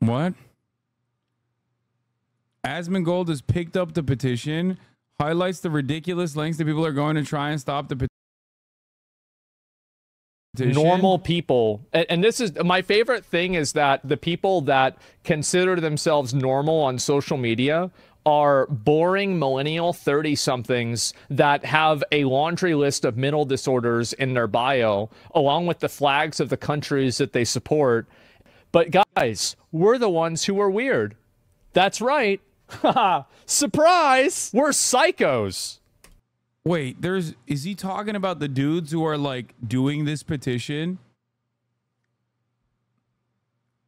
What? Asmongold has picked up the petition, highlights the ridiculous lengths that people are going to try and stop the petition. Normal people, and this is my favorite thing, is that the people that consider themselves normal on social media are boring millennial 30-somethings that have a laundry list of mental disorders in their bio, along with the flags of the countries that they support. But guys, we're the ones who are weird. That's right. Surprise! We're psychos. Wait, is he talking about the dudes who are like doing this petition?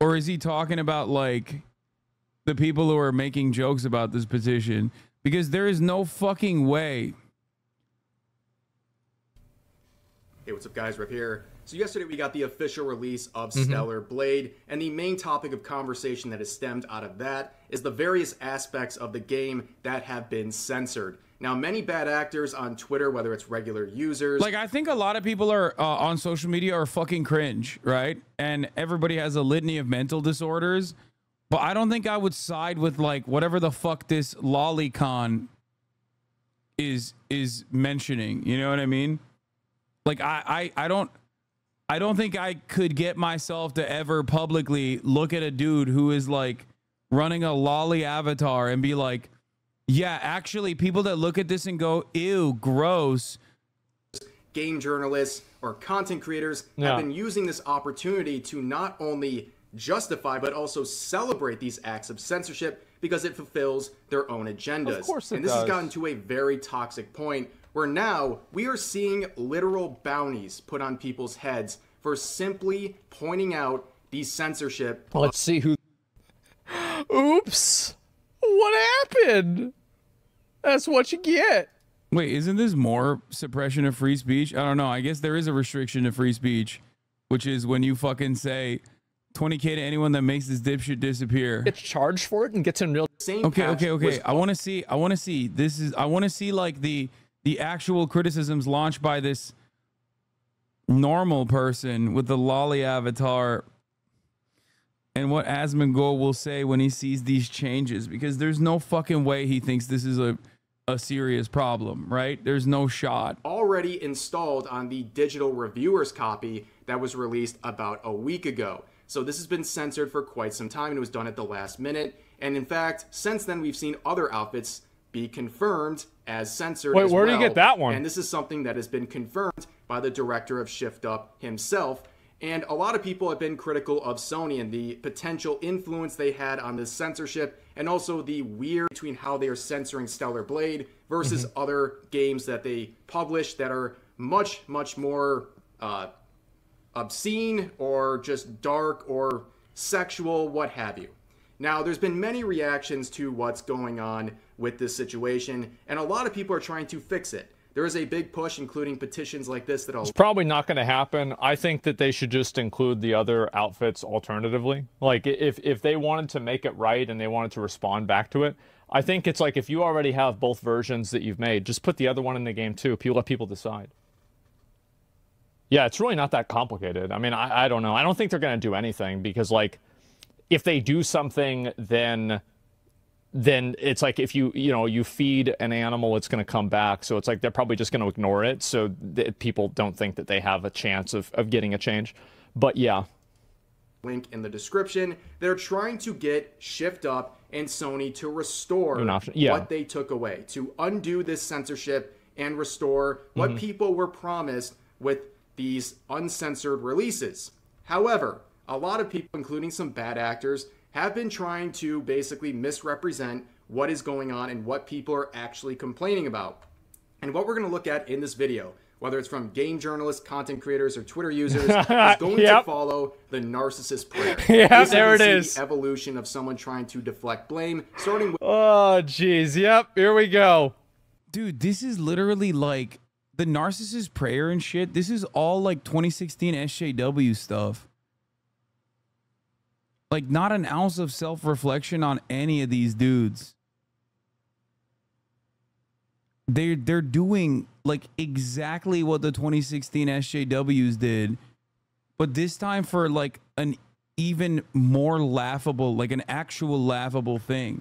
Or is he talking about like the people who are making jokes about this petition? Because there is no fucking way. Hey, what's up guys, Rip here. So yesterday we got the official release of Stellar Blade, and the main topic of conversation that has stemmed out of that is the various aspects of the game that have been censored. Now, many bad actors on Twitter, whether it's regular users... Like, I think a lot of people are on social media are fucking cringe, right? And everybody has a litany of mental disorders. But I don't think I would side with, like, whatever the fuck this lolicon is mentioning. You know what I mean? Like, I don't think I could get myself to ever publicly look at a dude who is, like, running a lolly avatar and be like, yeah, actually, people that look at this and go, ew, gross. Game journalists or content creators have been using this opportunity to not only justify but also celebrate these acts of censorship because it fulfills their own agendas. Of course it and this does. has gotten to a very toxic point where now we are seeing literal bounties put on people's heads for simply pointing out the censorship. Let's see who... Oops! What happened? That's what you get. Wait, isn't this more suppression of free speech? I don't know. I guess there is a restriction of free speech, which is when you fucking say 20K to anyone that makes this dipshit disappear. Gets charged for it and gets in real... Okay. I want to see. This is... I want to see, like, the actual criticisms launched by this normal person with the lolly avatar and what Asmongold will say when he sees these changes, because there's no fucking way he thinks this is a serious problem, right? There's no shot. Already installed on the digital reviewer's copy that was released about a week ago. So this has been censored for quite some time and it was done at the last minute. And in fact, since then we've seen other outfits be confirmed as censored. Wait, where do you get that one? And this is something that has been confirmed by the director of Shift Up himself. And a lot of people have been critical of Sony and the potential influence they had on this censorship, and also the weird between how they are censoring Stellar Blade versus other games that they publish that are much, much more obscene or just dark or sexual, what have you. Now, there's been many reactions to what's going on with this situation, and a lot of people are trying to fix it. There is a big push, including petitions like this that It's probably not going to happen. I think that they should just include the other outfits alternatively. Like, if they wanted to make it right and they wanted to respond back to it, I think it's like if you already have both versions that you've made, just put the other one in the game too. Let people decide. Yeah, it's really not that complicated. I mean, I don't know. I don't think they're going to do anything because, like, if they do something, then it's like if you feed an animal, it's going to come back. So it's like they're probably just going to ignore it so that people don't think that they have a chance of getting a change. But yeah. Link in the description. They're trying to get Shift Up and Sony to restore what they took away, to undo this censorship and restore what people were promised with these uncensored releases. However, a lot of people, including some bad actors, have been trying to basically misrepresent what is going on and what people are actually complaining about. And what we're going to look at in this video, whether it's from game journalists, content creators, or Twitter users, is going to follow the narcissist prayer. Yeah, there it is. The evolution of someone trying to deflect blame, starting with... Oh, jeez. Yep, here we go. Dude, this is literally like the narcissist prayer and shit. This is all like 2016 SJW stuff. Like, not an ounce of self-reflection on any of these dudes. They're doing, like, exactly what the 2016 SJWs did, but this time for, like, an even more laughable, like an actual laughable thing.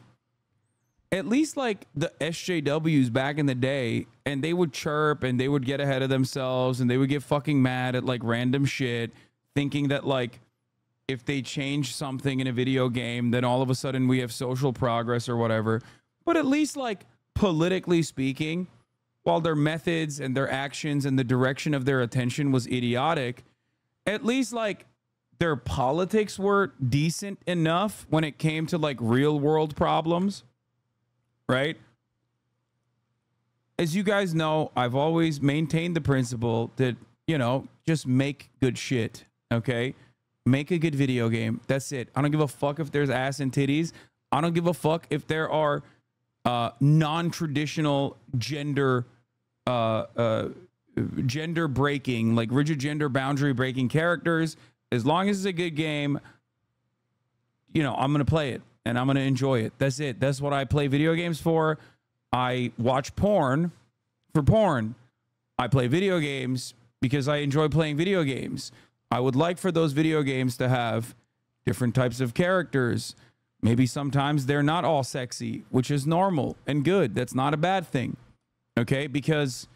At least like the SJWs back in the day, and they would chirp and they would get ahead of themselves and they would get fucking mad at like random shit, thinking that like if they change something in a video game, then all of a sudden we have social progress or whatever. But at least like politically speaking, while their methods and their actions and the direction of their attention was idiotic, at least like their politics were decent enough when it came to like real world problems. Right? As you guys know, I've always maintained the principle that, you know, just make good shit, okay? Make a good video game. That's it. I don't give a fuck if there's ass and titties. I don't give a fuck if there are non-traditional gender breaking, like rigid gender boundary breaking characters. As long as it's a good game, you know, I'm going to play it. And I'm going to enjoy it. That's it. That's what I play video games for. I watch porn for porn. I play video games because I enjoy playing video games. I would like for those video games to have different types of characters. Maybe sometimes they're not all sexy, which is normal and good. That's not a bad thing. Okay? Because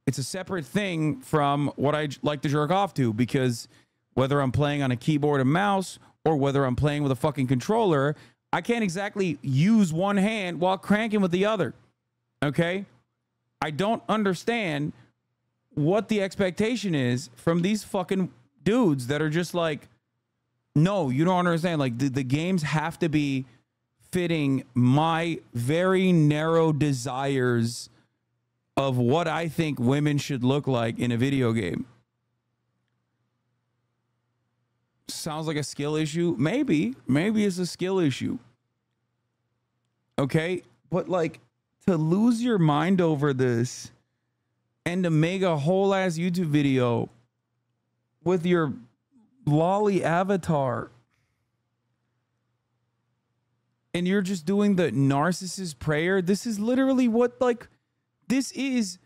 it's a separate thing from what I like to jerk off to. Because whether I'm playing on a keyboard and mouse or whether I'm playing with a fucking controller, I can't exactly use one hand while cranking with the other. Okay? I don't understand what the expectation is from these fucking dudes that are just like, no, you don't understand. Like the games have to be fitting my very narrow desires of what I think women should look like in a video game. Sounds like a skill issue. Maybe it's a skill issue. Okay. But like to lose your mind over this and to make a whole ass YouTube video with your lolly avatar and you're just doing the narcissist prayer. This is literally what like, this is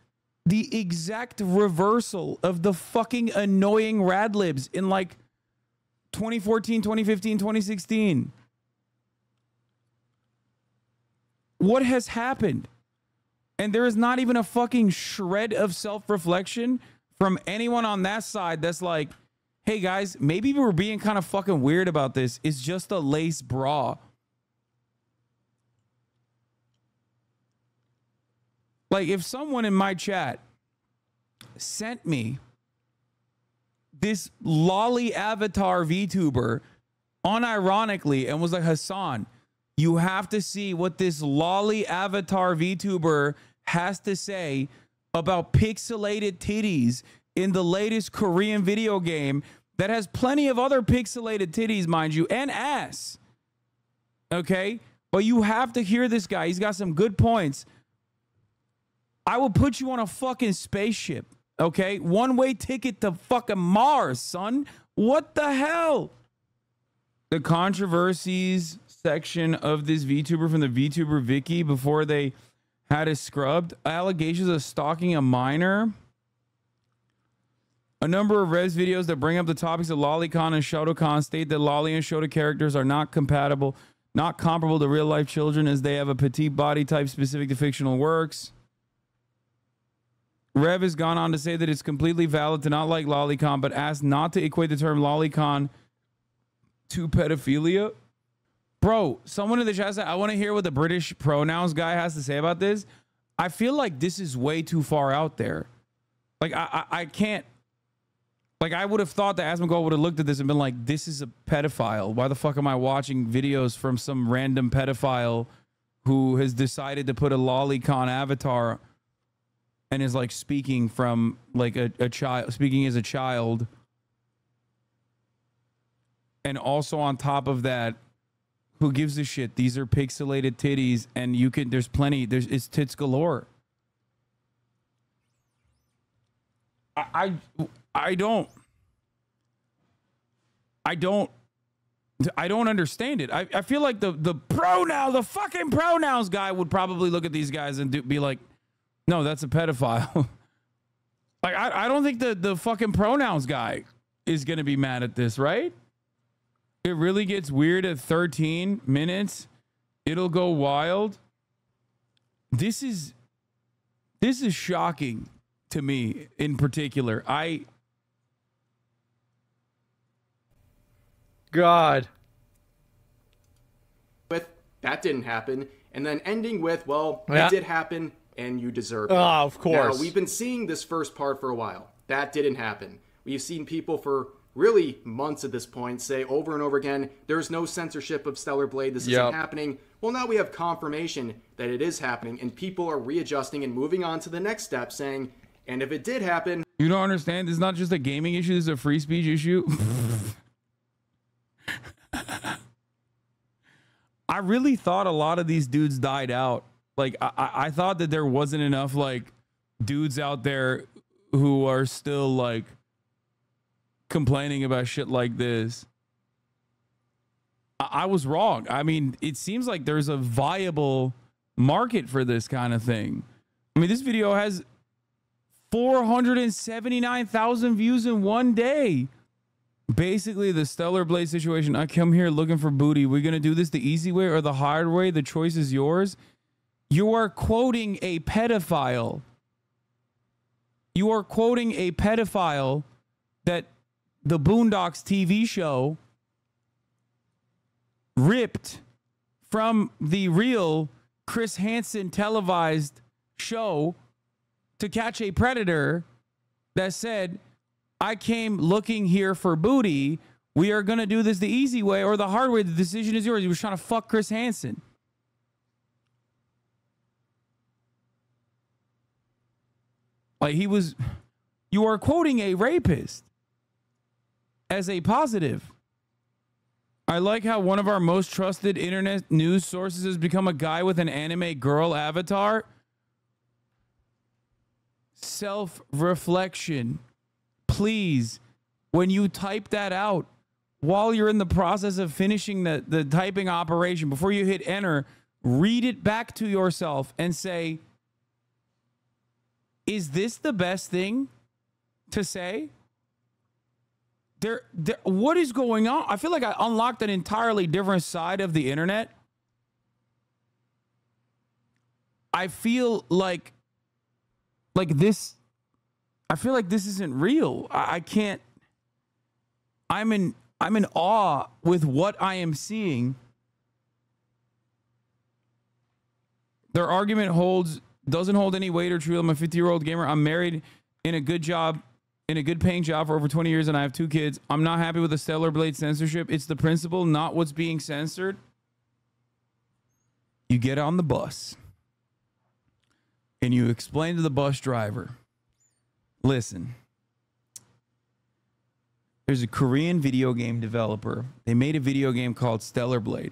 the exact reversal of the fucking annoying rad libs in like 2014, 2015, 2016. What has happened? And there is not even a fucking shred of self-reflection from anyone on that side that's like, hey guys, maybe we're being kind of fucking weird about this. It's just a lace bra. Like if someone in my chat sent me this lolly avatar VTuber unironically and was like, Hasan, you have to see what this lolly avatar VTuber has to say about pixelated titties in the latest Korean video game that has plenty of other pixelated titties, mind you, and ass. Okay? But you have to hear this guy. He's got some good points. I will put you on a fucking spaceship. Okay, one-way ticket to fucking Mars, son. What the hell? The controversies section of this VTuber from the VTuber Wiki before they had it scrubbed. Allegations of stalking a minor. A number of res videos that bring up the topics of Lolicon and Shotokan state that Lolly and Shota characters are not comparable, not comparable to real-life children as they have a petite body type specific to fictional works. Rev has gone on to say that it's completely valid to not like lolicon, but asked not to equate the term lolicon to pedophilia. Bro, someone in the chat said, I want to hear what the British pronouns guy has to say about this. I feel like this is way too far out there. Like, I can't. Like, I would have thought that Asmongold would have looked at this and been like, this is a pedophile. Why the fuck am I watching videos from some random pedophile who has decided to put a lolicon avatar and is like speaking from like a child, speaking as a child. And also on top of that, who gives a shit? These are pixelated titties and you can, there's plenty, it's tits galore. I don't understand it. I feel like the fucking pronouns guy would probably look at these guys and be like, no, that's a pedophile. Like, I don't think the fucking pronouns guy is going to be mad at this, right? It really gets weird at 13 minutes. It'll go wild. This is shocking to me in particular. God. With that didn't happen, and then ending with, well, it did happen and you deserve it. Oh, of course. Now, we've been seeing this first part for a while. That didn't happen. We've seen people for really months at this point say over and over again, there's no censorship of Stellar Blade, this isn't happening. Well, now we have confirmation that it is happening, and people are readjusting and moving on to the next step, saying, and if it did happen... You don't understand? This is not just a gaming issue, this is a free speech issue. I really thought a lot of these dudes died out. Like, I thought that there wasn't enough, like, dudes out there who are still, like, complaining about shit like this. I was wrong. I mean, it seems like there's a viable market for this kind of thing. I mean, this video has 479,000 views in one day. Basically, the Stellar Blade situation. I come here looking for booty. We're going to do this the easy way or the hard way. The choice is yours. You are quoting a pedophile. You are quoting a pedophile that the Boondocks TV show ripped from the real Chris Hansen televised show To Catch a Predator that said, I came looking here for booty. We are going to do this the easy way or the hard way. The decision is yours. He was trying to fuck Chris Hansen. Like you are quoting a rapist as a positive. I like how one of our most trusted internet news sources has become a guy with an anime girl avatar. Self-reflection. Please, when you type that out, while you're in the process of finishing the typing operation, before you hit enter, read it back to yourself and say, is this the best thing to say? What is going on? I feel like I unlocked an entirely different side of the internet. I feel like this. I feel like this isn't real. I can't. I'm in awe with what I am seeing. Their argument doesn't hold any weight or true. I'm a 50-year-old gamer. I'm married in a good paying job for over 20 years, and I have 2 kids. I'm not happy with the Stellar Blade censorship. It's the principle, not what's being censored. You get on the bus and you explain to the bus driver, listen, there's a Korean video game developer. They made a video game called Stellar Blade.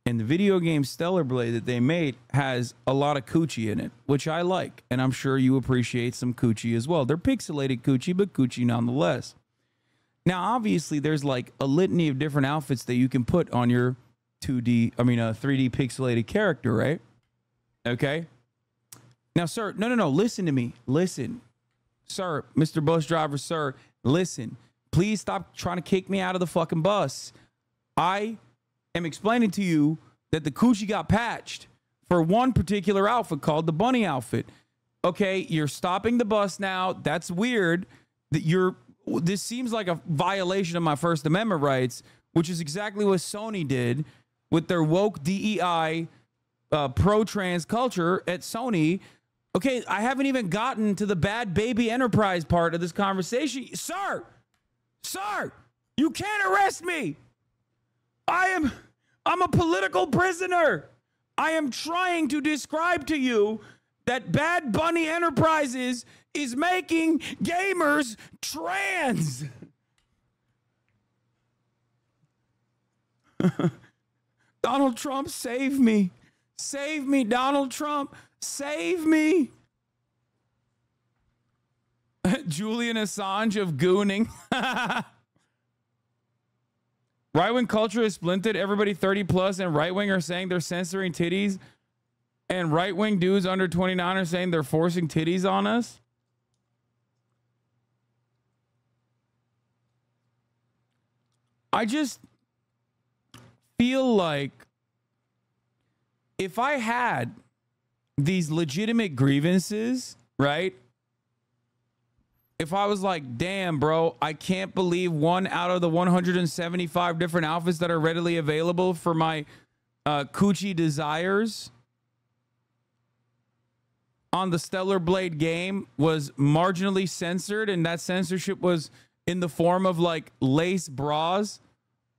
And the video game Stellar Blade that they made has a lot of coochie in it, which I like. And I'm sure you appreciate some coochie as well. They're pixelated coochie, but coochie nonetheless. Now, obviously, there's like a litany of different outfits that you can put on your 3D pixelated character, right? Okay. Now, sir, no. Listen to me. Listen. Sir, Mr. Bus Driver, sir, listen. Please stop trying to kick me out of the fucking bus. I am explaining to you that the coochie got patched for one particular outfit called the bunny outfit. Okay, you're stopping the bus now. That's weird. This seems like a violation of my First Amendment rights, which is exactly what Sony did with their woke DEI pro-trans culture at Sony. Okay, I haven't even gotten to the bad baby enterprise part of this conversation. Sir, you can't arrest me. I'm a political prisoner. I am trying to describe to you that Bad Bunny Enterprises is making gamers trans. Donald Trump, save me. Save me, Donald Trump. Save me. Julian Assange of gooning. Right-wing culture is splintered. Everybody 30 plus and right-wing are saying they're censoring titties. And right-wing dudes under 29 are saying they're forcing titties on us. I feel like if I had these legitimate grievances, right? If I was like, damn, bro, I can't believe 1 out of the 175 different outfits that are readily available for my coochie desires on the Stellar Blade game was marginally censored, and that censorship was in the form of like lace bras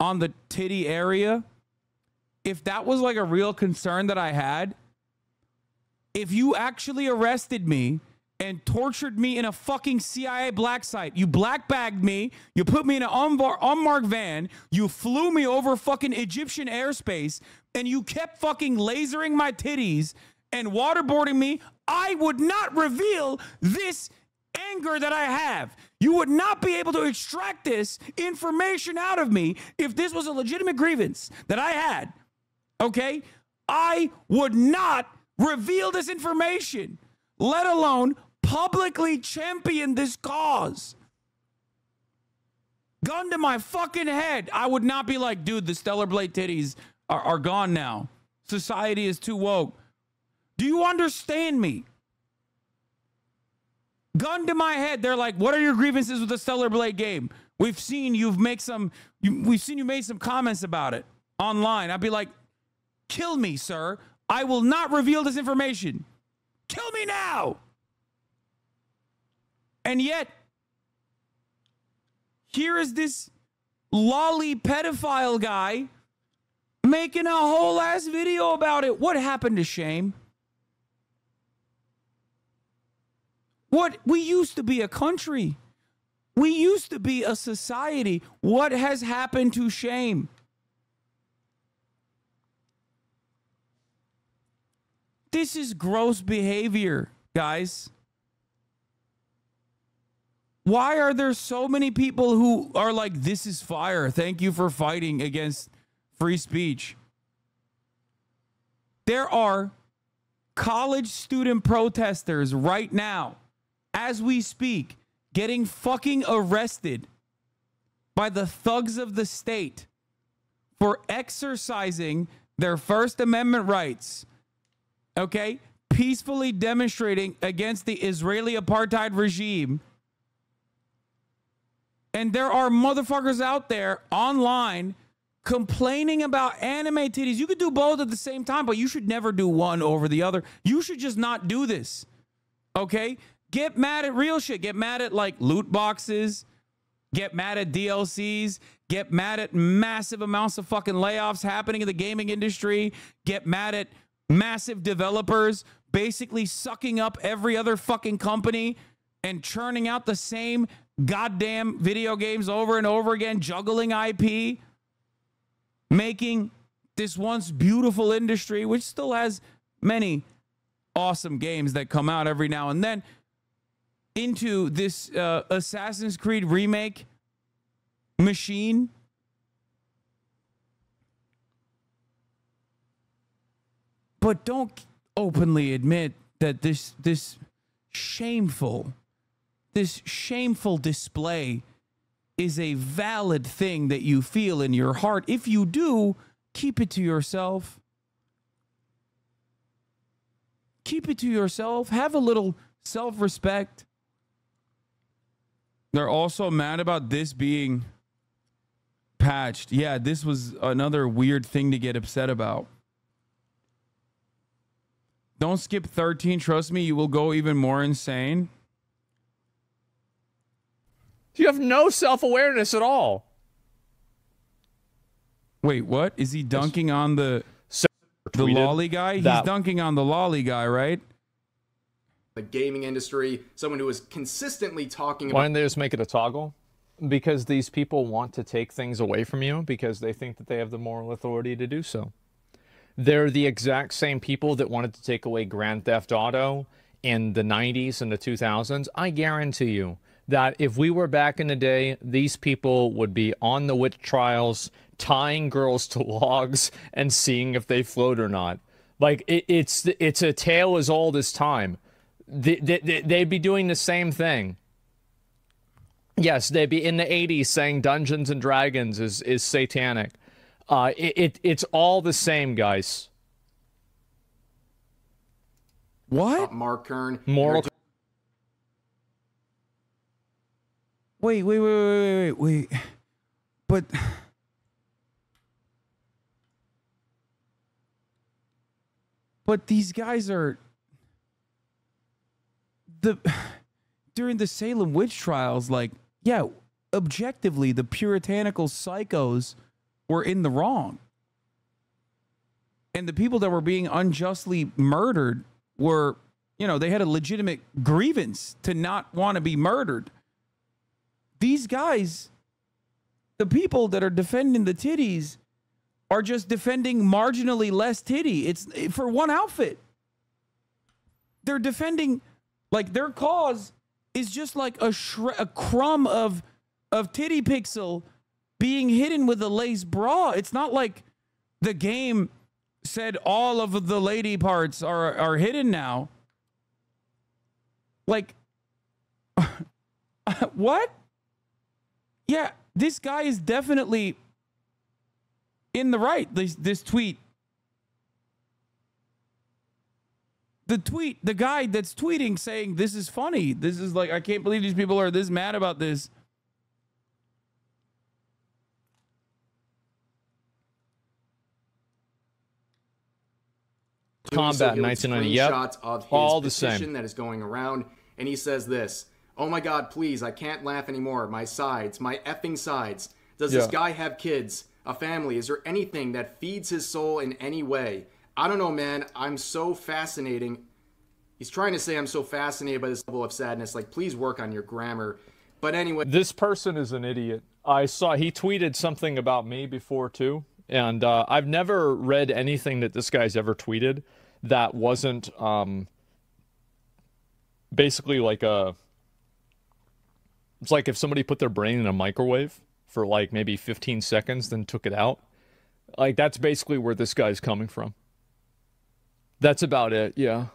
on the titty area. If that was like a real concern that I had, if you actually arrested me and tortured me in a fucking CIA black site, you black bagged me, you put me in an unmarked van, you flew me over fucking Egyptian airspace, and you kept fucking lasering my titties and waterboarding me, I would not reveal this anger that I have. You would not be able to extract this information out of me if this was a legitimate grievance that I had. Okay? I would not reveal this information, let alone publicly champion this cause. Gun to my fucking head, I would not be like, dude, the Stellar Blade titties are gone now. Society is too woke. Do you understand me? Gun to my head, they're like, what are your grievances with the Stellar Blade game? We've seen you made some comments about it online. I'd be like, kill me, sir. I will not reveal this information. Kill me now. And yet, here is this lolly pedophile guy making a whole ass video about it. What happened to shame? What? We used to be a country. We used to be a society. What has happened to shame? This is gross behavior, guys. Why are there so many people who are like, this is fire? Thank you for fighting against free speech. There are college student protesters right now, as we speak, getting fucking arrested by the thugs of the state for exercising their First Amendment rights. Okay? Peacefully demonstrating against the Israeli apartheid regime. And there are motherfuckers out there online complaining about anime titties. You could do both at the same time, but you should never do one over the other. You should just not do this. Okay? Get mad at real shit. Get mad at like loot boxes. Get mad at DLCs. Get mad at massive amounts of fucking layoffs happening in the gaming industry. Get mad at massive developers basically sucking up every other fucking company and churning out the same goddamn video games over and over again, juggling IP, making this once beautiful industry, which still has many awesome games that come out every now and then, into this Assassin's Creed remake machine. But don't openly admit that this shameful display is a valid thing that you feel in your heart. If you do, keep it to yourself. Keep it to yourself. Have a little self-respect. They're also mad about this being patched. Yeah, this was another weird thing to get upset about. Don't skip 13. Trust me, you will go even more insane. You have no self-awareness at all. Wait, what? Is he dunking on the lolly guy? He's dunking on the lolly guy, right? The gaming industry, someone who is consistently talking about... Why didn't they just make it a toggle? Because these people want to take things away from you because they think that they have the moral authority to do so. They're the exact same people that wanted to take away Grand Theft Auto in the 90s and the 2000s. I guarantee you that if we were back in the day, these people would be on the witch trials, tying girls to logs and seeing if they float or not. Like, it's a tale as old as time. They'd be doing the same thing. Yes, they'd be in the 80s saying Dungeons and Dragons is satanic. It's all the same, guys. What? Mark Kern. Moral. Wait. But these guys are during the Salem witch trials, like, yeah, objectively, the puritanical psychos were in the wrong. And the people that were being unjustly murdered were, you know, they had a legitimate grievance to not want to be murdered. These guys, the people that are defending the titties, are just defending marginally less titty. It's for one outfit. They're defending, like, their cause is just like a crumb of titty pixel being hidden with a lace bra. It's not like the game said all of the lady parts are hidden now. Like, what? Yeah, this guy is definitely in the right. This tweet. The guy that's tweeting saying this is funny. This is like, I can't believe these people are this mad about this. Combat in 1990. Yep. Of his all the petition same. That is going around, and he says this: "Oh my God, please! I can't laugh anymore. My sides, my effing sides. Does this guy have kids, a family? Is there anything that feeds his soul in any way? I don't know, man. I'm so fascinating." He's trying to say I'm so fascinated by this level of sadness. Like, please work on your grammar. But anyway, this person is an idiot. I saw he tweeted something about me before too, and I've never read anything that this guy's ever tweeted that wasn't basically like a. It's like if somebody put their brain in a microwave for like maybe 15 seconds, then took it out. Like, that's basically where this guy's coming from. That's about it. Yeah.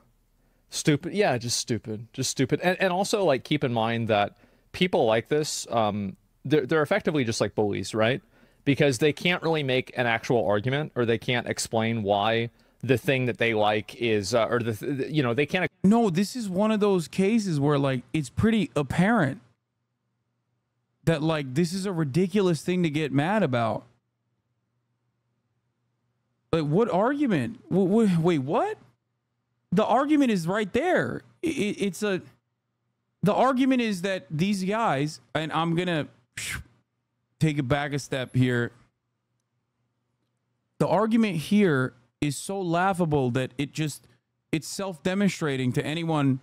Stupid. Yeah, just stupid. Just stupid. And also, like, keep in mind that people like this, they're effectively just like bullies, right? Because they can't really make an actual argument, or they can't explain why the thing that they like is, or you know, they can't. No, this is one of those cases where, like, it's pretty apparent that, like, this is a ridiculous thing to get mad about. Like, what argument? Wait, what? The argument is right there. The argument is that these guys, and I'm going to take it back a step here. The argument here is so laughable that it's self-demonstrating to anyone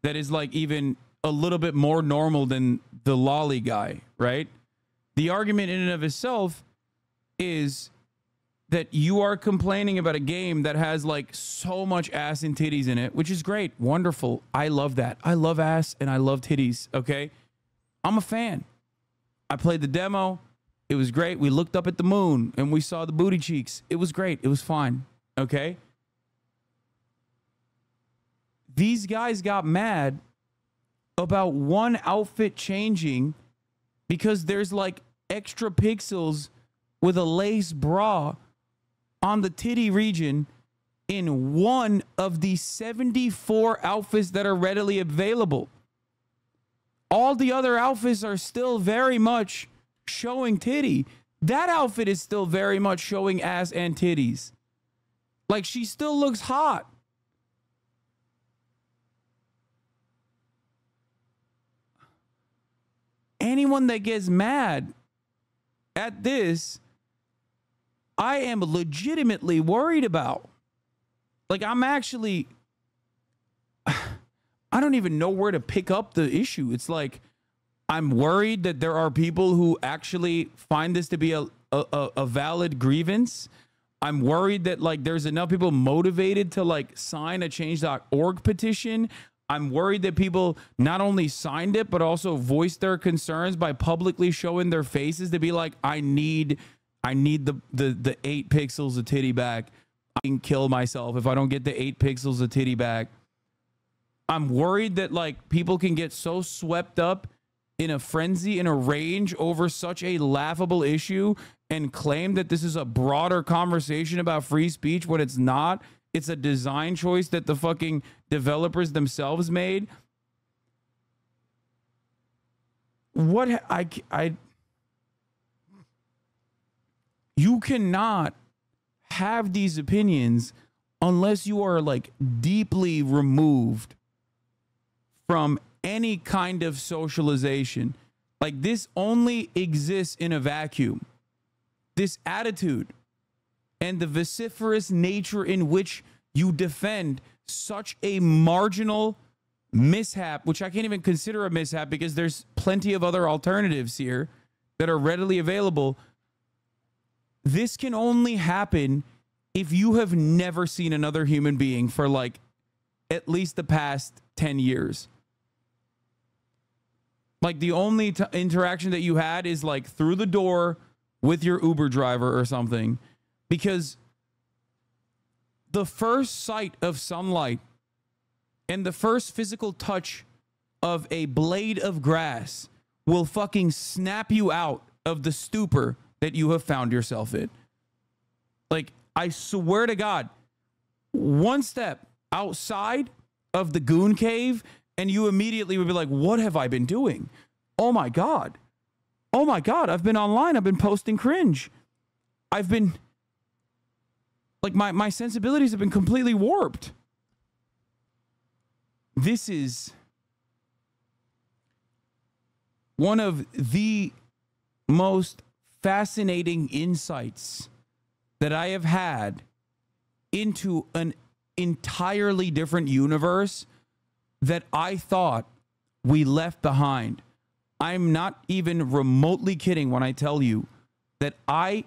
that is, like, even a little bit more normal than the lolly guy, right? The argument in and of itself is that you are complaining about a game that has, like, so much ass and titties in it, which is great, wonderful. I love that. I love ass and I love titties, okay? I'm a fan. I played the demo. It was great. We looked up at the moon and we saw the booty cheeks. It was great. It was fine, okay? These guys got mad about one outfit changing because there's, like, extra pixels with a lace bra on the titty region in one of the 74 outfits that are readily available. All the other outfits are still very much showing titty. That outfit is still very much showing ass and titties. Like, she still looks hot. Anyone that gets mad at this, I am legitimately worried about. Like, I'm actually, I don't even know where to pick up the issue. It's like, I'm worried that there are people who actually find this to be a valid grievance. I'm worried that, like, there's enough people motivated to, like, sign a change.org petition. I'm worried that people not only signed it, but also voiced their concerns by publicly showing their faces to be like, I need the 8 pixels of titty back. I can kill myself if I don't get the 8 pixels of titty back. I'm worried that, like, people can get so swept up in a frenzy, in a rage over such a laughable issue, and claim that this is a broader conversation about free speech when it's not. It's a design choice that the fucking developers themselves made. What you cannot have these opinions unless you are like deeply removed from any kind of socialization. Like, this only exists in a vacuum. This attitude and the vociferous nature in which you defend such a marginal mishap, which I can't even consider a mishap because there's plenty of other alternatives here that are readily available. This can only happen if you have never seen another human being for like at least the past 10 years. Like, the only interaction that you had is like through the door with your Uber driver or something, because the first sight of sunlight and the first physical touch of a blade of grass will fucking snap you out of the stupor that you have found yourself in. Like, I swear to God, one step outside of the goon cave and you immediately would be like, what have I been doing? Oh my God. Oh my God. I've been online. I've been posting cringe. I've been like, my sensibilities have been completely warped. This is one of the most fascinating insights that I have had into an entirely different universe that I thought we left behind. I'm not even remotely kidding when I tell you that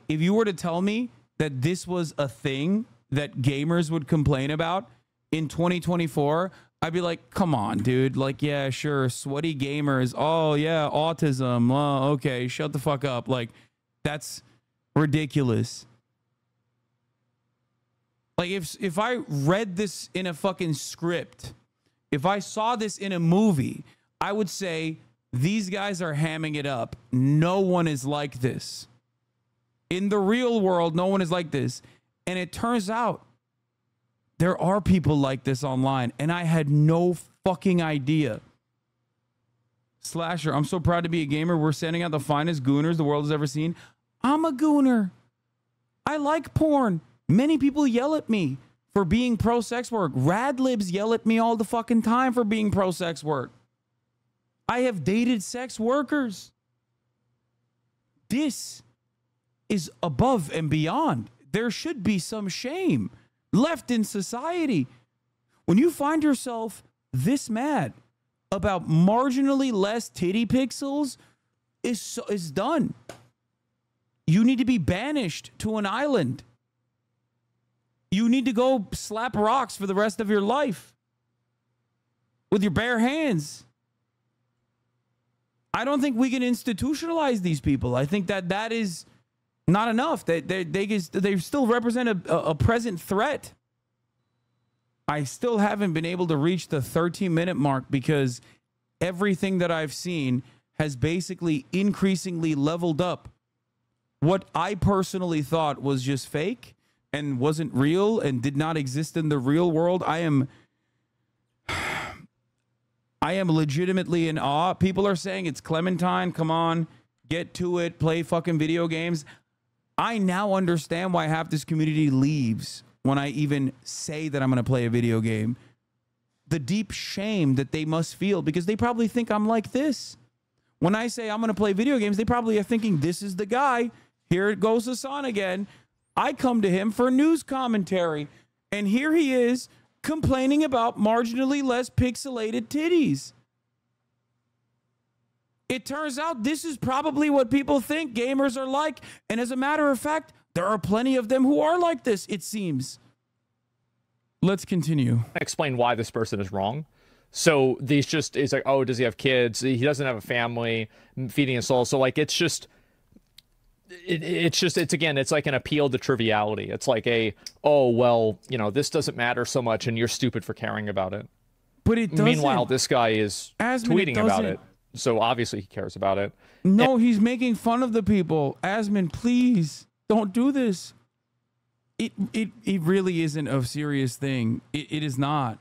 if you were to tell me that this was a thing that gamers would complain about in 2024, I'd be like, come on, dude. Like, yeah, sure. Sweaty gamers. Oh, yeah. Autism. Oh, okay. Shut the fuck up. Like, that's ridiculous. Like, if I read this in a fucking script, if I saw this in a movie, I would say, these guys are hamming it up. No one is like this. In the real world, no one is like this. And it turns out there are people like this online, and I had no fucking idea. Slasher, I'm so proud to be a gamer. We're sending out the finest gooners the world has ever seen. I'm a gooner. I like porn. Many people yell at me for being pro-sex work. Radlibs yell at me all the fucking time for being pro-sex work. I have dated sex workers. This is above and beyond. There should be some shame left in society. When you find yourself this mad about marginally less titty pixels, is done. You need to be banished to an island. You need to go slap rocks for the rest of your life with your bare hands. I don't think we can institutionalize these people. I think that is not enough. They still represent a present threat. I still haven't been able to reach the 13-minute mark because everything that I've seen has basically increasingly leveled up what I personally thought was just fake and wasn't real and did not exist in the real world. I am legitimately in awe. People are saying it's Clementine. Come on, get to it. Play fucking video games. I now understand why half this community leaves when I even say that I'm going to play a video game. The deep shame that they must feel because they probably think I'm like this. When I say I'm going to play video games, they probably are thinking this is the guy. Here it goes, Hasan again. I come to him for news commentary, and here he is complaining about marginally less pixelated titties. It turns out this is probably what people think gamers are like. And as a matter of fact, there are plenty of them who are like this, it seems. Let's continue. Explain why this person is wrong. So these just, it's like, oh, does he have kids? He doesn't have a family, feeding his soul. So like, it's just, it's like an appeal to triviality. It's like oh, well, you know, this doesn't matter so much and you're stupid for caring about it. But it doesn't. Meanwhile, this guy is tweeting about it. So obviously he cares about it. No, he's making fun of the people. Asmon, please don't do this. It really isn't a serious thing. It is not.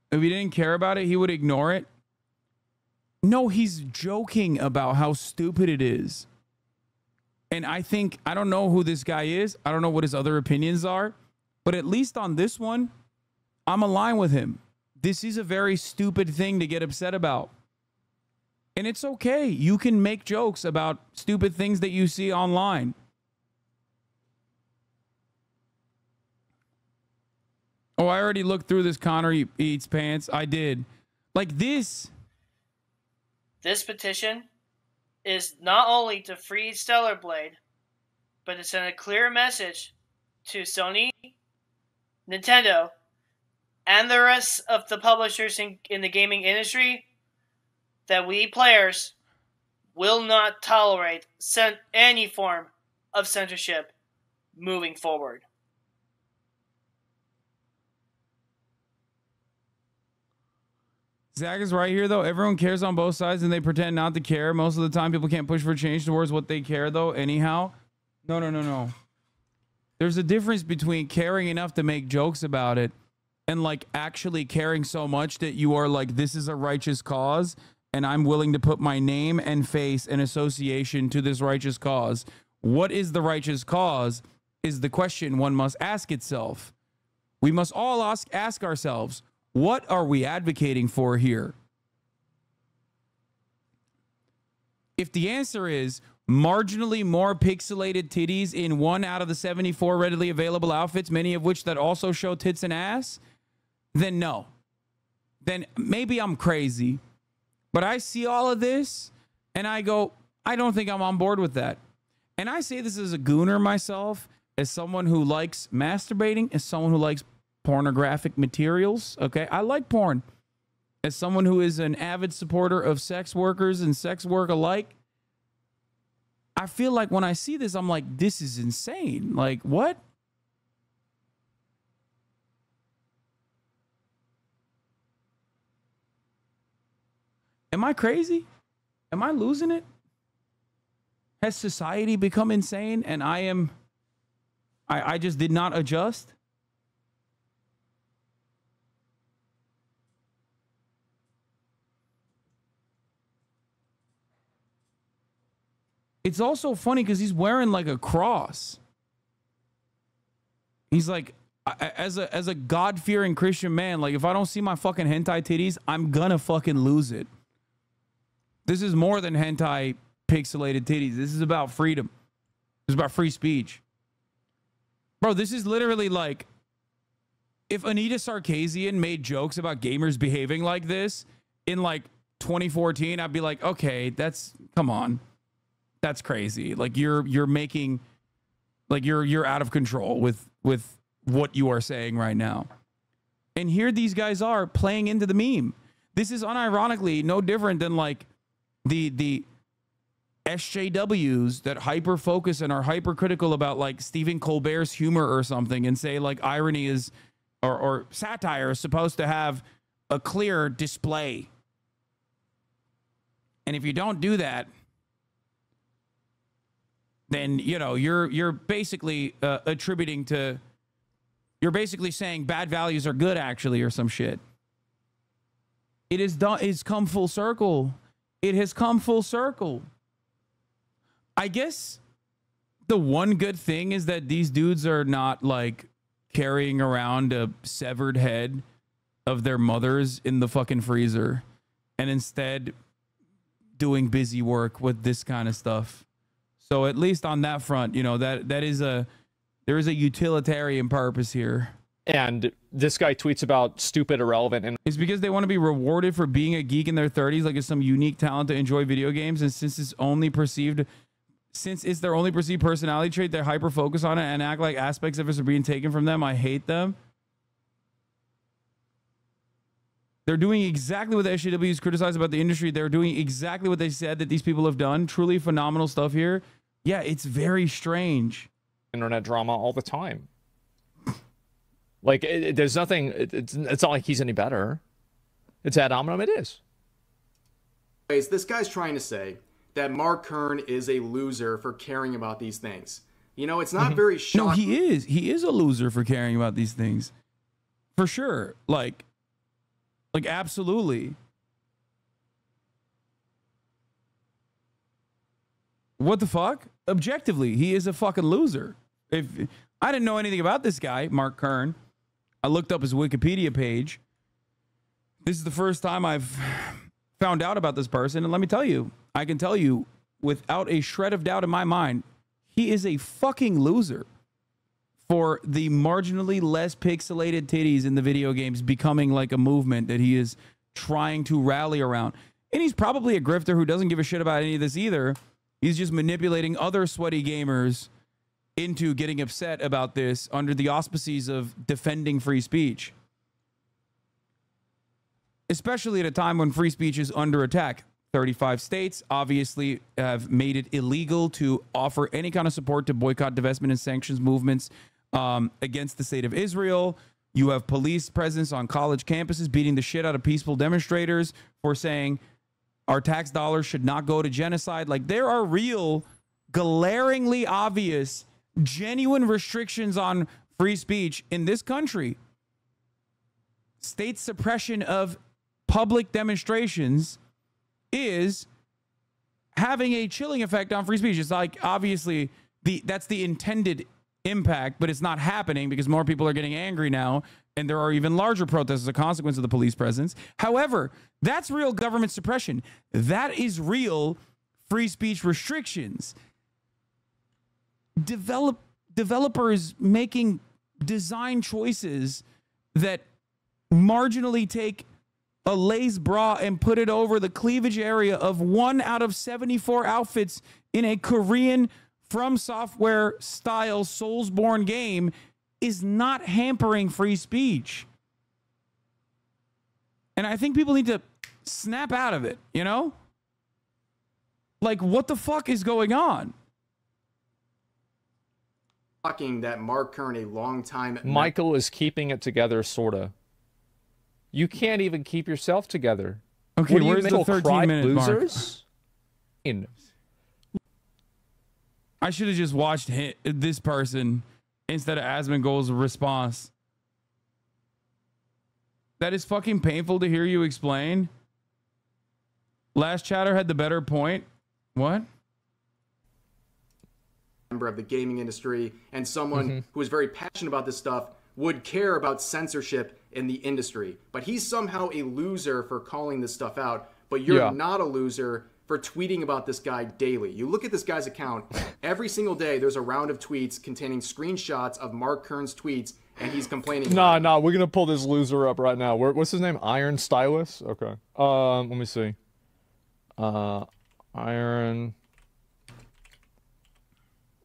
If he didn't care about it, he would ignore it. No, he's joking about how stupid it is. And I don't know who this guy is. I don't know what his other opinions are. But at least on this one, I'm aligned with him. This is a very stupid thing to get upset about. And it's okay. You can make jokes about stupid things that you see online. Oh, I already looked through this. Connor eats pants. I did. Like this. This petition is not only to free Stellar Blade, but to send a clear message to Sony, Nintendo, and the rest of the publishers in the gaming industry that we players will not tolerate any form of censorship moving forward. Zach is right here, though. Everyone cares on both sides, and they pretend not to care. Most of the time, people can't push for change towards what they care, though, anyhow. No. There's a difference between caring enough to make jokes about it and, like, actually caring so much that you are like, this is a righteous cause, and I'm willing to put my name and face and association to this righteous cause. What is the righteous cause is the question one must ask itself. We must all ask ourselves, what are we advocating for here? If the answer is marginally more pixelated titties in 1 out of the 74 readily available outfits, many of which that also show tits and ass, then no. Then maybe I'm crazy. But I see all of this and I go, I don't think I'm on board with that. And I say this as a gooner myself, as someone who likes masturbating, as someone who likes pornographic materials. Okay, I like porn. As someone who is an avid supporter of sex workers and sex work alike, I feel like when I see this, I'm like, this is insane. Like, what? Am I crazy? Am I losing it? Has society become insane and I just did not adjust? It's also funny because he's wearing like a cross. He's like, as a God-fearing Christian man, like if I don't see my fucking hentai titties, I'm gonna fucking lose it. This is more than hentai pixelated titties. This is about freedom. This is about free speech. Bro, this is literally like if Anita Sarkeesian made jokes about gamers behaving like this in like 2014, I'd be like, okay, come on. That's crazy. Like you're making, like you're out of control with what you are saying right now. And here these guys are playing into the meme. This is unironically no different than like the SJWs that hyper focus and are hypercritical about like Stephen Colbert's humor or something and say like irony is or satire is supposed to have a clear display. And if you don't do that, then, you know, you're basically attributing to, you're basically saying bad values are good actually or some shit. It is done. It's come full circle. It has come full circle. I guess the one good thing is that these dudes are not like carrying around a severed head of their mothers in the fucking freezer and instead doing busy work with this kind of stuff. So at least on that front, you know, there is a utilitarian purpose here. And this guy tweets about stupid, irrelevant, and it's because they want to be rewarded for being a geek in their 30s, like it's some unique talent to enjoy video games. And since it's their only perceived personality trait, they hyper focus on it and act like aspects of it are being taken from them. I hate them. They're doing exactly what the SJWs criticized about the industry. They're doing exactly what they said that these people have done. Truly phenomenal stuff here. Yeah, it's very strange. Internet drama all the time. Like, there's nothing. It's not like he's any better. It's ad hominem. It is. This guy's trying to say that Mark Kern is a loser for caring about these things. You know, it's not very shocking. No, he is. He is a loser for caring about these things. For sure. Like absolutely. What the fuck? Objectively, he is a fucking loser. If I didn't know anything about this guy, Mark Kern, I looked up his Wikipedia page. This is the first time I've found out about this person, and let me tell you, I can tell you without a shred of doubt in my mind, he is a fucking loser for the marginally less pixelated titties in the video games becoming like a movement that he is trying to rally around. And he's probably a grifter who doesn't give a shit about any of this either. He's just manipulating other sweaty gamers into getting upset about this under the auspices of defending free speech. Especially at a time when free speech is under attack. 35 states obviously have made it illegal to offer any kind of support to boycott, divestment, and sanctions movements against the state of Israel. You have police presence on college campuses beating the shit out of peaceful demonstrators for saying our tax dollars should not go to genocide. Like, there are real, glaringly obvious, genuine restrictions on free speech in this country. State suppression of public demonstrations is having a chilling effect on free speech. It's like, obviously, that's the intended impact, but it's not happening because more people are getting angry now, and there are even larger protests as a consequence of the police presence. However, that's real government suppression. That is real free speech restrictions. Developers making design choices that marginally take a lace bra and put it over the cleavage area of 1 out of 74 outfits in a Korean From Software style Soulsborne game is not hampering free speech. And I think people need to snap out of it, you know? Like, what the fuck is going on? Shocking that Mark Kern, a long-time... Michael is keeping it together, sorta. You can't even keep yourself together. Okay, what, where's the 13-minute losers? Mark? I should have just watched this person instead of Asmongold's response. That is fucking painful to hear you explain. Last chatter had the better point. What? Member of the gaming industry and someone who is very passionate about this stuff would care about censorship in the industry. But he's somehow a loser for calling this stuff out. But you're not a loser for tweeting about this guy daily. You look at this guy's account, every single day there's a round of tweets containing screenshots of Mark Kern's tweets, and he's complaining. Nah, we're gonna pull this loser up right now. What's his name? Iron Stylus? Okay. Let me see. Iron.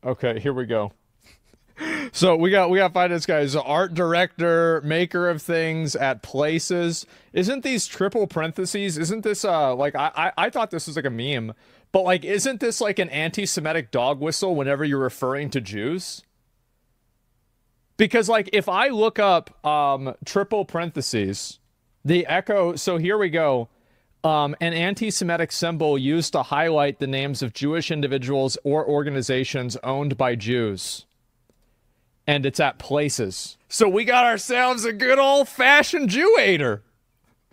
Okay, here we go. So we got to find this guy. He's an art director, maker of things at places. Isn't these triple parentheses? Isn't this like I thought this was like a meme, but like isn't this like an anti-Semitic dog whistle whenever you're referring to Jews? Because like if I look up triple parentheses, the echo. So here we go. An anti-Semitic symbol used to highlight the names of Jewish individuals or organizations owned by Jews. And it's at places. So we got ourselves a good old-fashioned Jew-hater.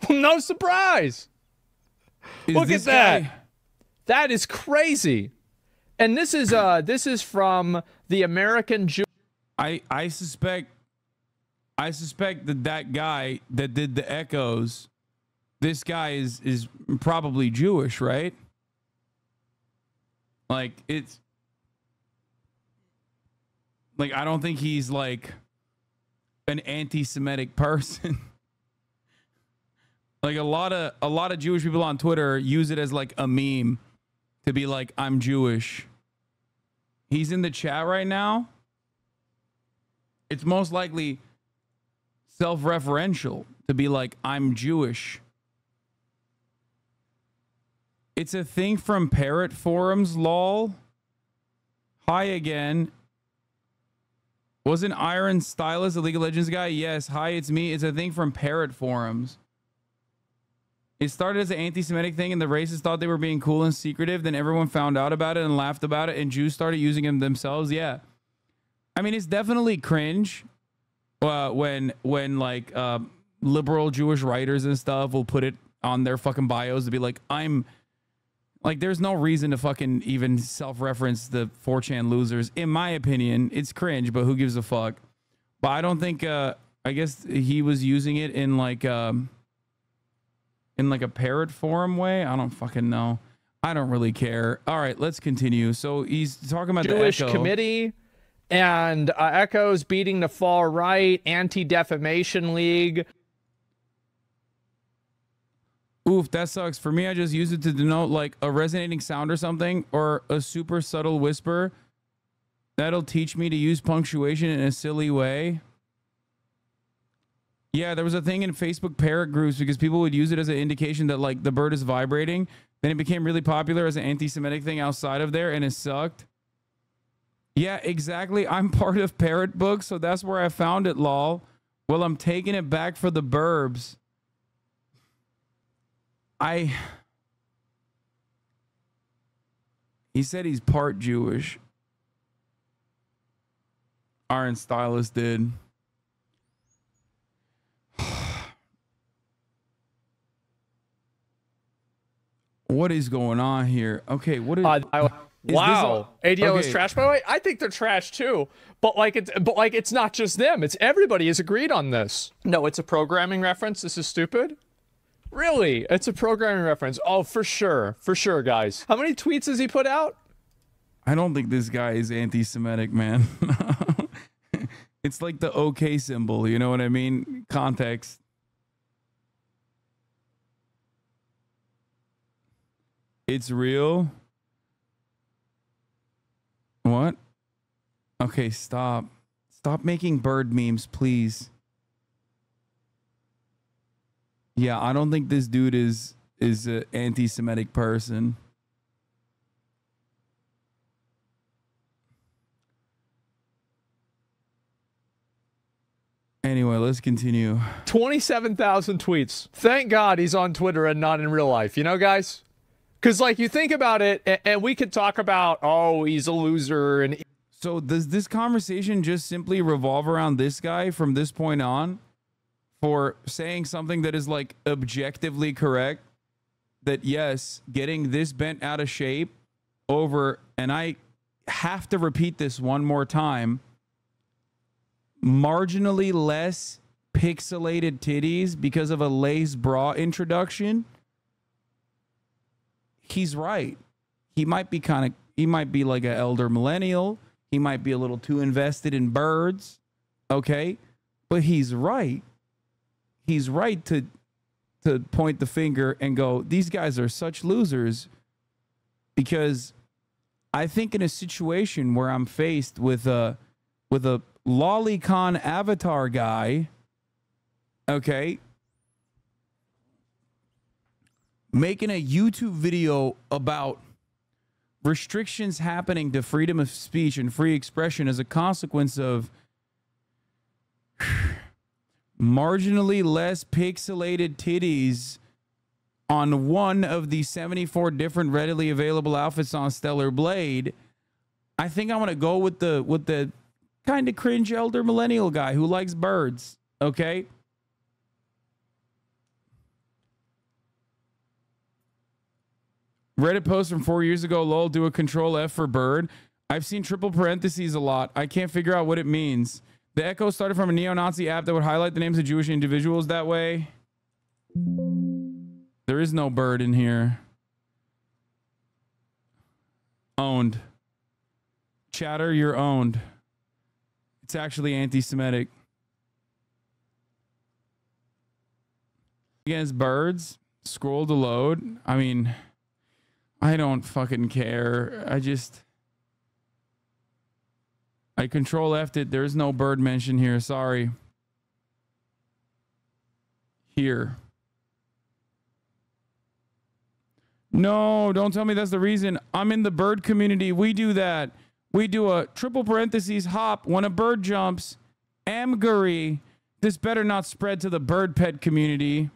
No surprise. Look at that. Guy? That is crazy. And this is from the American Jew. I suspect that guy that did the echoes, this guy is probably Jewish, right? Like it's like I don't think he's like an anti-Semitic person. Like a lot of Jewish people on Twitter use it as like a meme to be like, I'm Jewish. He's in the chat right now. It's most likely self-referential to be like, I'm Jewish. It's a thing from Parrot Forums, lol. Hi again. Wasn't Iron Stylus a League of Legends guy? Yes. Hi, it's me. It's a thing from Parrot forums. It started as an anti-Semitic thing, and the racists thought they were being cool and secretive. Then everyone found out about it and laughed about it, and Jews started using them themselves. Yeah. I mean, it's definitely cringe when like liberal Jewish writers and stuff will put it on their fucking bios to be like, I'm like, there's no reason to fucking even self-reference the 4chan losers. In my opinion, it's cringe, but who gives a fuck? But I don't think, I guess he was using it in like a parrot forum way. I don't fucking know. I don't really care. All right, let's continue. So he's talking about Jewish the Echo committee and Echo's beating the far right, Anti-Defamation League. Oof, that sucks. For me, I just use it to denote like a resonating sound or something, or a super subtle whisper. That'll teach me to use punctuation in a silly way. Yeah, there was a thing in Facebook parrot groups because people would use it as an indication that like the bird is vibrating. Then it became really popular as an anti-Semitic thing outside of there, and it sucked. Yeah, exactly. I'm part of Parrot Book, so that's where I found it, lol. Well, I'm taking it back for the burbs. He said he's part Jewish. Iron Stylus did. What is going on here? Okay, what is wow, ADO is trash. By the way, I think they're trash too. But it's not just them. It's everybody has agreed on this. No, it's a programming reference. This is stupid. Really, it's a programming reference. Oh, for sure, guys. How many tweets has he put out? I don't think this guy is anti-Semitic, man. It's like the OK symbol. You know what I mean? Context. It's real. What? Okay, stop. Stop making bird memes, please. Yeah, I don't think this dude is an anti-Semitic person. Anyway, let's continue. 27,000 tweets. Thank God he's on Twitter and not in real life. You know, guys? Because, like, you think about it, and we could talk about, oh, he's a loser. And so does this conversation just simply revolve around this guy from this point on for saying something that is, like, objectively correct? That, yes, getting this bent out of shape over, and I have to repeat this one more time, marginally less pixelated titties because of a lace bra introduction. He's right. He might be like an elder millennial. He might be a little too invested in birds. Okay. But he's right. He's right to point the finger and go, these guys are such losers. Because I think in a situation where I'm faced with a lolicon avatar guy, okay, making a YouTube video about restrictions happening to freedom of speech and free expression as a consequence of marginally less pixelated titties on one of the 74 different readily available outfits on Stellar Blade, I think I'm going to go with the kind of cringe elder millennial guy who likes birds, okay? Reddit post from 4 years ago, lol, do a control F for bird. I've seen triple parentheses a lot. I can't figure out what it means. The Echo started from a neo-Nazi app that would highlight the names of Jewish individuals that way. There is no bird in here. Owned. Chatter, you're owned. It's actually anti-Semitic. Against birds, scroll to load. I mean, I don't fucking care. I control F'd it. There's no bird mention here. Sorry. Here. No, don't tell me that's the reason. I'm in the bird community. We do that. We do a triple parentheses hop when a bird jumps. Amgery. This better not spread to the bird pet community.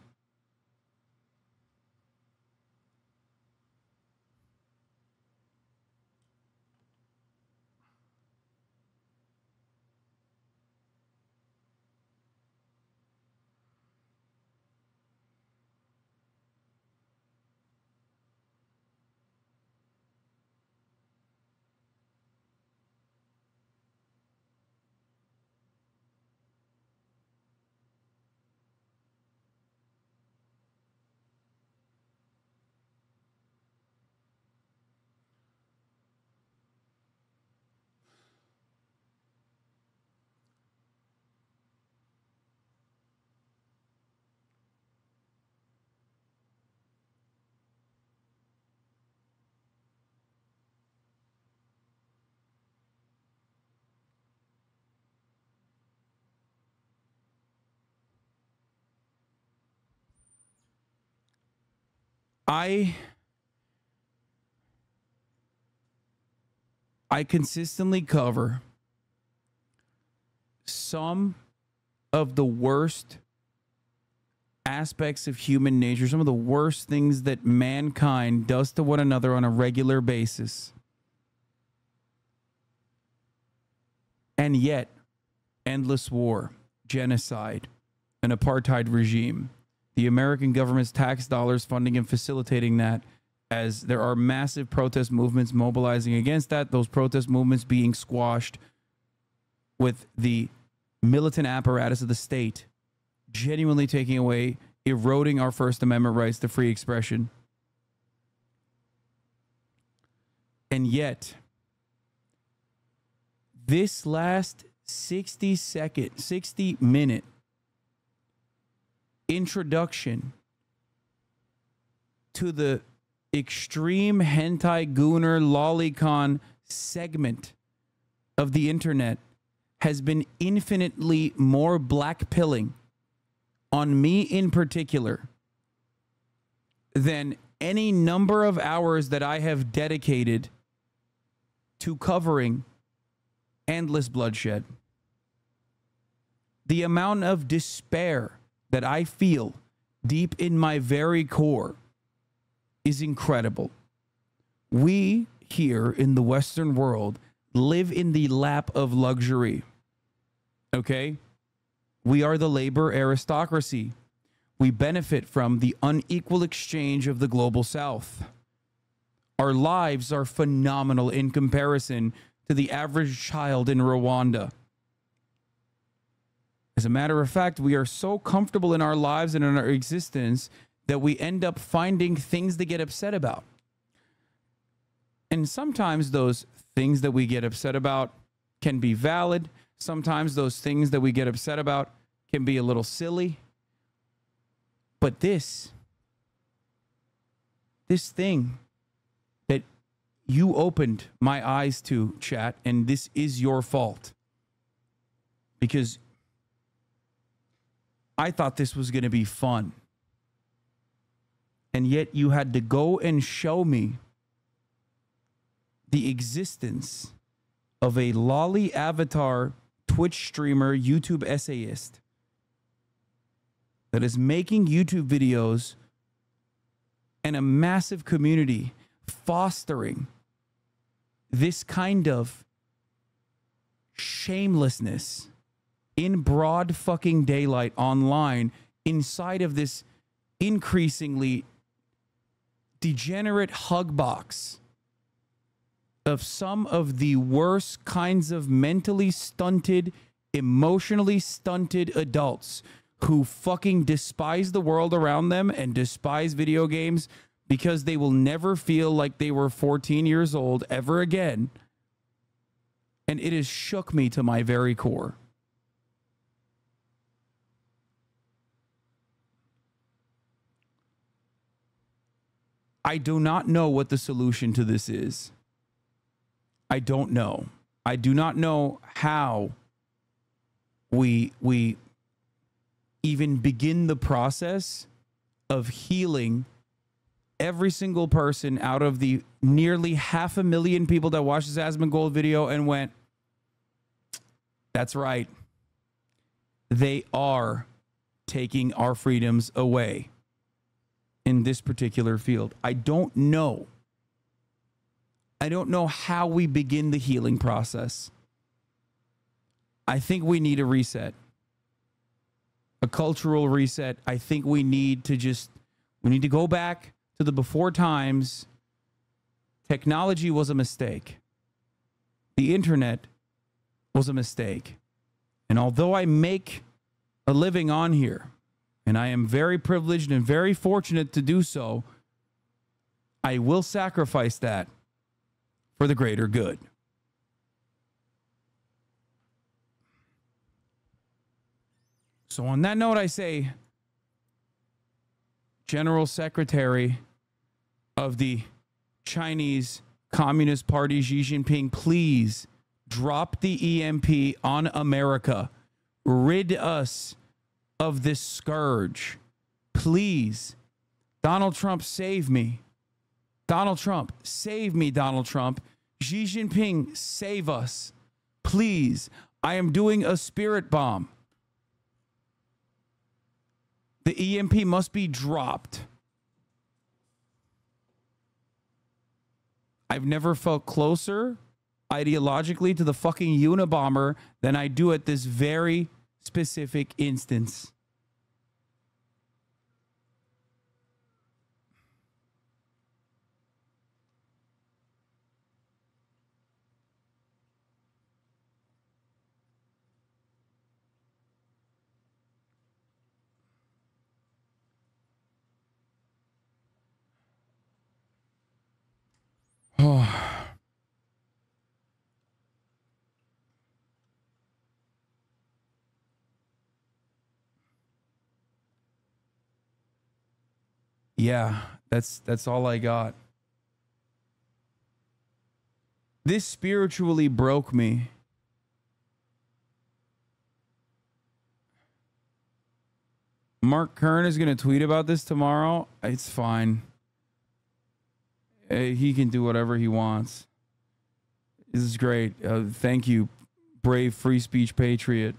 I consistently cover some of the worst aspects of human nature, some of the worst things that mankind does to one another on a regular basis. And yet, endless war, genocide, an apartheid regime, the American government's tax dollars funding and facilitating that, as there are massive protest movements mobilizing against that, those protest movements being squashed with the militant apparatus of the state genuinely taking away, eroding our First Amendment rights to free expression. And yet, this last 60-minute introduction to the extreme hentai gooner lolicon segment of the internet has been infinitely more blackpilling on me in particular than any number of hours that I have dedicated to covering endless bloodshed. The amount of despair that I feel deep in my very core is incredible. We here in the Western world live in the lap of luxury. Okay? We are the labor aristocracy. We benefit from the unequal exchange of the global South. Our lives are phenomenal in comparison to the average child in Rwanda. As a matter of fact, we are so comfortable in our lives and in our existence that we end up finding things to get upset about. And sometimes those things that we get upset about can be valid. Sometimes those things that we get upset about can be a little silly. But this thing that you opened my eyes to, chat, and this is your fault. Because I thought this was going to be fun. And yet you had to go and show me the existence of a lolly avatar Twitch streamer, YouTube essayist that is making YouTube videos and a massive community fostering this kind of shamelessness in broad fucking daylight online inside of this increasingly degenerate hug box of some of the worst kinds of mentally stunted, emotionally stunted adults who fucking despise the world around them and despise video games because they will never feel like they were 14 years old ever again. And it has shook me to my very core. I do not know what the solution to this is. I don't know. I do not know how we even begin the process of healing every single person out of the nearly 500,000 people that watched this Asmongold video and went, that's right. They are taking our freedoms away in this particular field. I don't know. I don't know how we begin the healing process. I think we need a reset. A cultural reset. I think we need to go back to the before times. Technology was a mistake. The internet was a mistake. And although I make a living on here, and I am very privileged and very fortunate to do so, I will sacrifice that for the greater good. So on that note, I say, General Secretary of the Chinese Communist Party, Xi Jinping, please drop the EMP on America. Rid us of this scourge. Please. Donald Trump, save me. Donald Trump, save me, Donald Trump. Xi Jinping, save us. Please. I am doing a spirit bomb. The EMP must be dropped. I've never felt closer ideologically to the fucking Unabomber than I do at this very specific instance. Oh. Yeah, that's all I got. This spiritually broke me. Mark Kern is going to tweet about this tomorrow. It's fine. He can do whatever he wants. This is great. Thank you, brave free speech patriot.